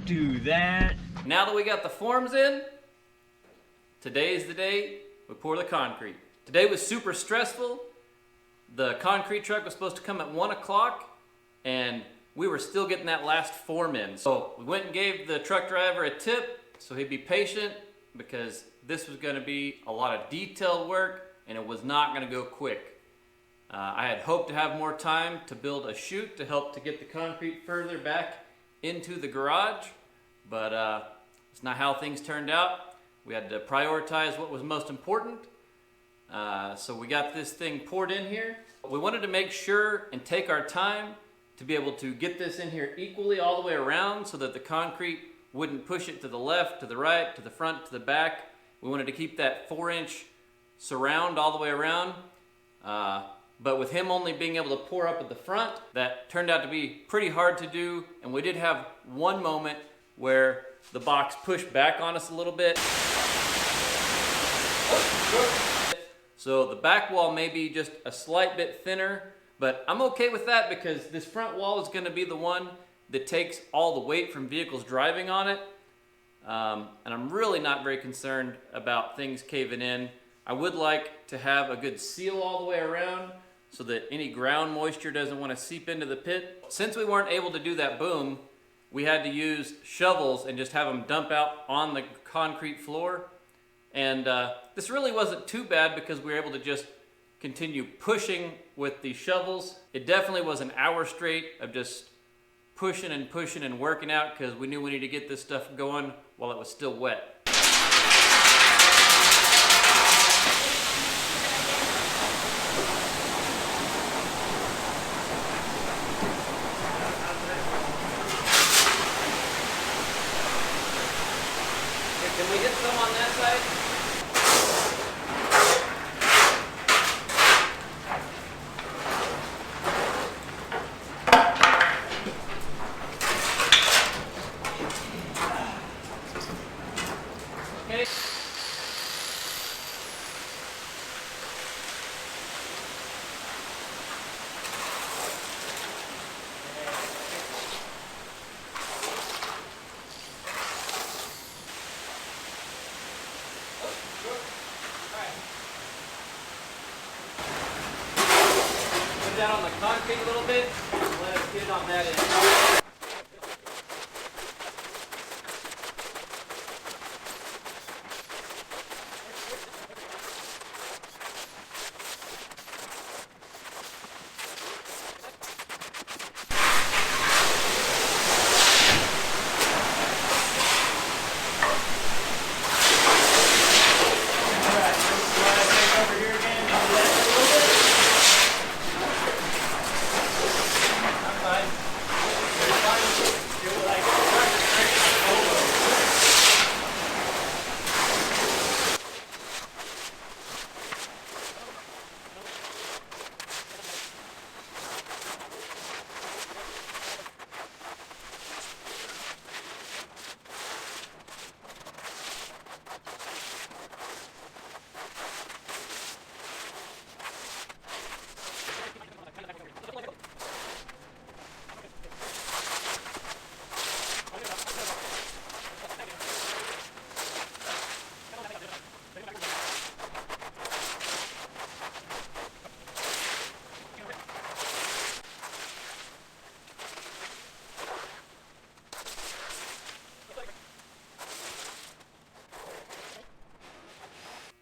do that. Now that we got the forms in, today's the day we pour the concrete. Today was super stressful. The concrete truck was supposed to come at 1 o'clock and we were still getting that last form in. So we went and gave the truck driver a tip so he'd be patient because this was gonna be a lot of detailed work and it was not gonna go quick. I had hoped to have more time to build a chute to help to get the concrete further back into the garage, but it's not how things turned out. We had to prioritize what was most important. So we got this thing poured in here. We wanted to make sure and take our time to be able to get this in here equally all the way around so that the concrete wouldn't push it to the left, to the right, to the front, to the back. We wanted to keep that 4-inch surround all the way around. But with him only being able to pour up at the front, that turned out to be pretty hard to do. And we did have one moment where the box pushed back on us a little bit. So the back wall may be just a slight bit thinner, but I'm okay with that because this front wall is gonna be the one that takes all the weight from vehicles driving on it. And I'm really not very concerned about things caving in. I would like to have a good seal all the way around so that any ground moisture doesn't want to seep into the pit. Since we weren't able to do that boom, we had to use shovels and just have them dump out on the concrete floor. And this really wasn't too bad because we were able to just continue pushing with the shovels. It definitely was an hour straight of just pushing and working out because we knew we needed to get this stuff going while it was still wet. Can we get some on that side? Okay. Put that on the concrete a little bit and let us get on that end.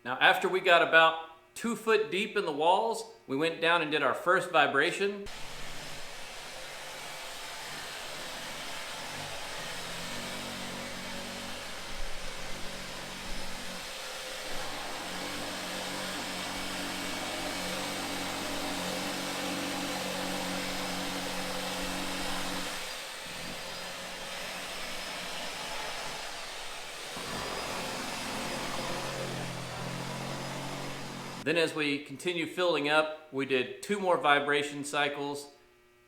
Now, after we got about 2 foot deep in the walls, we went down and did our first vibration. Then as we continue filling up, we did 2 more vibration cycles,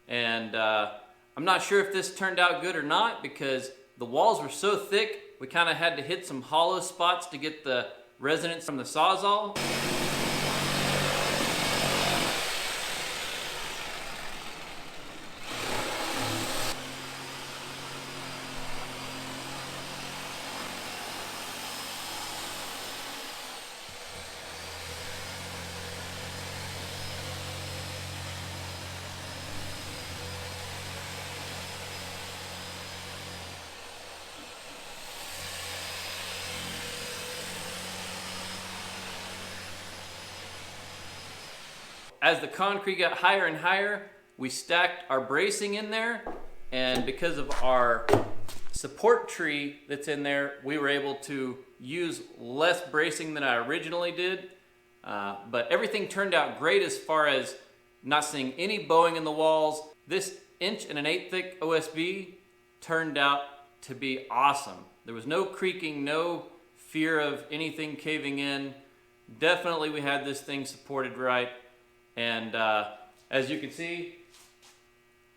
and I'm not sure if this turned out good or not because the walls were so thick, we kind of had to hit some hollow spots to get the resonance from the Sawzall. as the concrete got higher and higher, we stacked our bracing in there, and because of our support tree that's in there, we were able to use less bracing than I originally did. But everything turned out great as far as not seeing any bowing in the walls. This 1.1 thick OSB turned out to be awesome. There was no creaking, no fear of anything caving in. Definitely we had this thing supported right. And as you can see,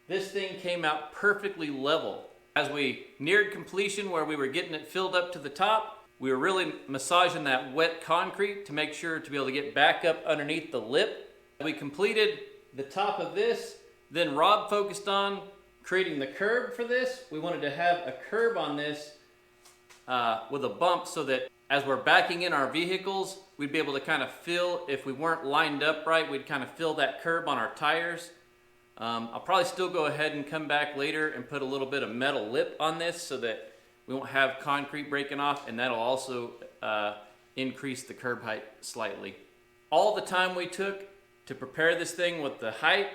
this thing came out perfectly level. As we neared completion where we were getting it filled up to the top, we were really massaging that wet concrete to make sure to be able to get back up underneath the lip. We completed the top of this, then Rob focused on creating the curb for this. We wanted to have a curb on this with a bump so that as we're backing in our vehicles, we'd be able to kind of feel, if we weren't lined up right, we'd kind of feel that curb on our tires. I'll probably still go ahead and come back later and put a little bit of metal lip on this so that we won't have concrete breaking off, and that'll also increase the curb height slightly. All the time we took to prepare this thing with the height,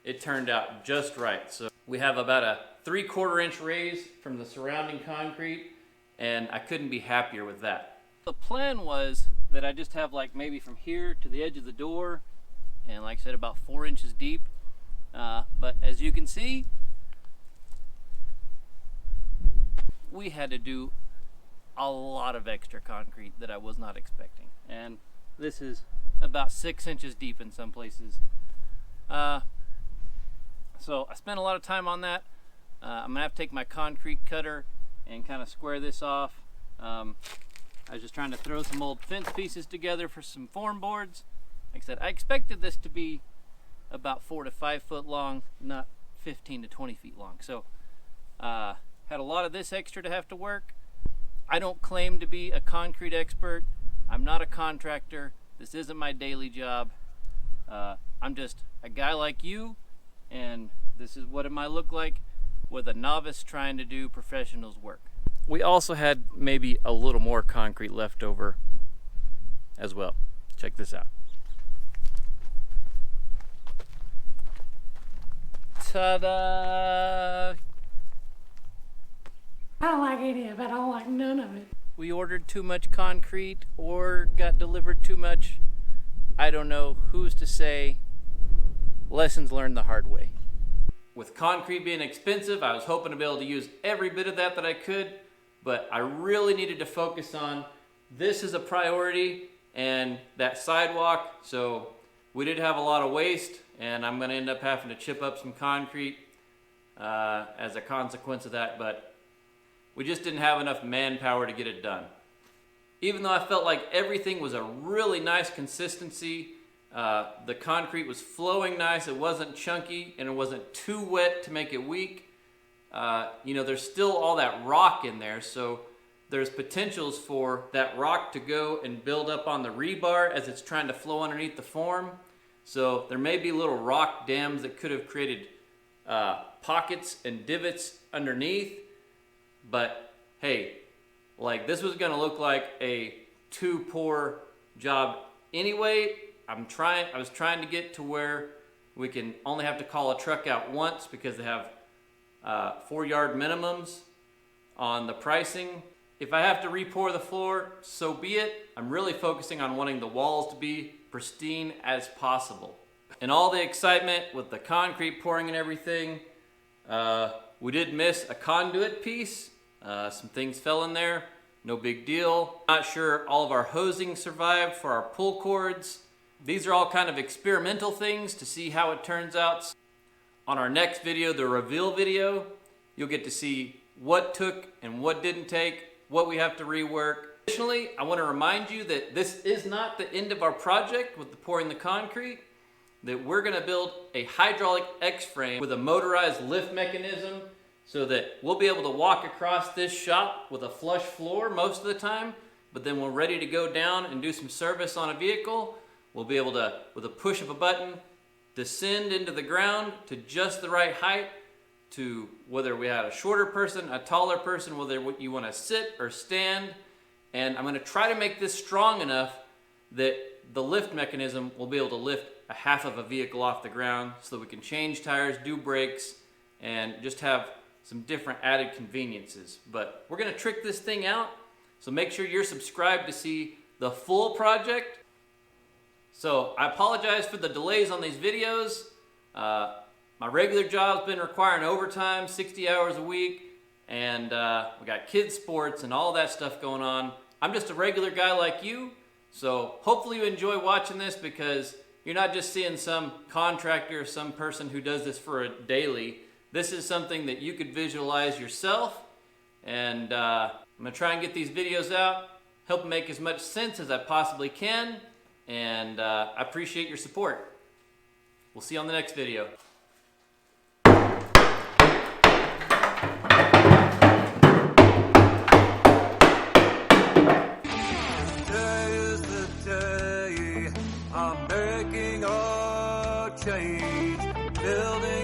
it turned out just right. So we have about a 3/4 inch raise from the surrounding concrete, and I couldn't be happier with that. The plan was that I just have like maybe from here to the edge of the door, and like I said, about 4 inches deep. But as you can see, we had to do a lot of extra concrete that I was not expecting. And this is about 6 inches deep in some places. So I spent a lot of time on that. I'm gonna have to take my concrete cutter and kind of square this off. I was just trying to throw some old fence pieces together for some form boards. Like I said, I expected this to be about 4 to 5 foot long, not 15 to 20 feet long. So had a lot of this extra to have to work. I don't claim to be a concrete expert. I'm not a contractor. This isn't my daily job. I'm just a guy like you, and this is what it might look like with a novice trying to do professional's work. We also had maybe a little more concrete left over as well. Check this out. Ta-da! I don't like any of it. I don't like none of it. We ordered too much concrete or got delivered too much. I don't know. Who's to say? Lessons learned the hard way. With concrete being expensive, I was hoping to be able to use every bit of that I could, but I really needed to focus on this as a priority and that sidewalk. So we did have a lot of waste, and I'm going to end up having to chip up some concrete as a consequence of that, but we just didn't have enough manpower to get it done. Even though I felt like everything was a really nice consistency, the concrete was flowing nice, it wasn't chunky, and it wasn't too wet to make it weak. You know, there's still all that rock in there, so there's potentials for that rock to go and build up on the rebar as it's trying to flow underneath the form. So there may be little rock dams that could have created pockets and divots underneath. But hey, like this was gonna look like a too poor job anyway. I was trying to get to where we can only have to call a truck out once because they have 4-yard minimums on the pricing. If I have to re-pour the floor, so be it. I'm really focusing on wanting the walls to be pristine as possible. And all the excitement with the concrete pouring and everything, we did miss a conduit piece. Some things fell in there, no big deal. Not sure all of our hosing survived for our pull cords. These are all kind of experimental things to see how it turns out. On our next video, the reveal video, you'll get to see what took and what didn't take, what we have to rework. Additionally, I want to remind you that this is not the end of our project with the pouring the concrete, that we're going to build a hydraulic X-frame with a motorized lift mechanism so that we'll be able to walk across this shop with a flush floor most of the time, but then when we're ready to go down and do some service on a vehicle, we'll be able to, with a push of a button, descend into the ground to just the right height to whether we had a shorter person, a taller person, whether you want to sit or stand. And I'm going to try to make this strong enough that the lift mechanism will be able to lift a half of a vehicle off the ground so that we can change tires, do brakes, and just have some different added conveniences. But we're gonna trick this thing out, so make sure you're subscribed to see the full project. So I apologize for the delays on these videos. My regular job's been requiring overtime, 60 hours a week, and we got kids sports and all that stuff going on. I'm just a regular guy like you, so hopefully you enjoy watching this, because you're not just seeing some contractor or some person who does this for a daily. This is something that you could visualize yourself, and I'm gonna try and get these videos out, help make as much sense as I possibly can, and I appreciate your support. We'll see you on the next video. I'm making a change, building